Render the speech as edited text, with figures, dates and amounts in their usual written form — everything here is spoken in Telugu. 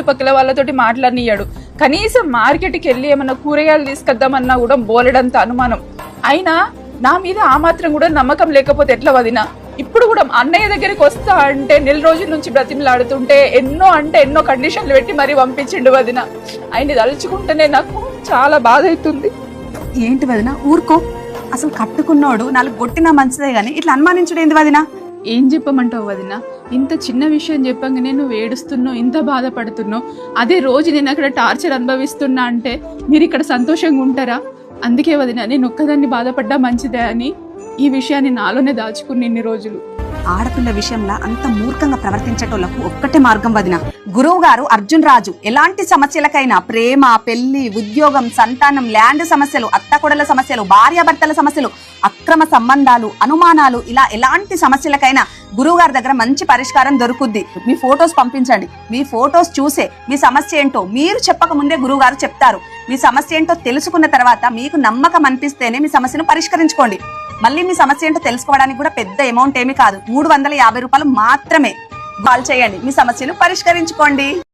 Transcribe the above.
చుట్టుపక్కల వాళ్ళతోటి మాట్లాడినియాడు. కనీసం మార్కెట్కి వెళ్ళి ఏమన్నా కూరగాయలు తీసుకొద్దామన్నా కూడా బోలెడంత అనుమానం. అయినా నా మీద ఆ మాత్రం కూడా నమ్మకం లేకపోతే ఎట్లా వదినా? ఇప్పుడు కూడా అన్నయ్య దగ్గరికి వస్తా అంటే నెల రోజుల నుంచి బ్రతిమలాడుతుంటే ఎన్నో కండిషన్లు పెట్టి మరీ పంపించిండు వదిన. ఆయన తలుచుకుంటేనే నాకు చాలా బాధ అవుతుంది. ఏంటి వదిన ఊరుకో, అసలు కట్టుకున్నోడు 4 కొట్టినా మంచిదే గాని ఇట్లా అనుమానించడం ఏంది వదిన? ఏం చెప్పమంటావు వదిన? ఇంత చిన్న విషయం చెప్పంగానే నువ్వు ఏడుస్తున్నావు, ఇంత బాధపడుతున్నావు. అదే రోజు నేను అక్కడ టార్చర్ అనుభవిస్తున్నా అంటే మీరు ఇక్కడ సంతోషంగా ఉంటారా? అందుకే వదిన నేను ఒక్కదాన్ని బాధపడ్డా మంచిదే అని ఈ విషయాన్ని నాలోనే దాచుకుని ఇన్ని రోజులు. ఆడపిల్ల విషయంలో అంత మూర్ఖంగా ప్రవర్తించేటోళ్లకు ఒక్కటే మార్గం వదిన. గురువు గారు అర్జున్ రాజు ఎలాంటి సమస్యలకైనా, ప్రేమ, పెళ్లి, ఉద్యోగం, సంతానం, ల్యాండ్ సమస్యలు, అత్తకొడల సమస్యలు, భార్యాభర్తల సమస్యలు, అక్రమ సంబంధాలు, అనుమానాలు, ఇలా ఎలాంటి సమస్యలకైనా గురువు గారి దగ్గర మంచి పరిష్కారం దొరుకుద్ది. మీ ఫొటోస్ పంపించండి. మీ ఫొటోస్ చూసే మీ సమస్య ఏంటో మీరు చెప్పక ముందే గురువు గారు చెప్తారు. మీ సమస్య ఏంటో తెలుసుకున్న తర్వాత మీకు నమ్మకం అనిపిస్తేనే మీ సమస్యను పరిష్కరించుకోండి. మళ్ళీ మీ సమస్య ఏంటో తెలుసుకోవడానికి కూడా పెద్ద అమౌంట్ ఏమీ కాదు, 350 రూపాయలు మాత్రమే. కాల్ చేయండి, మీ సమస్యను పరిష్కరించుకోండి.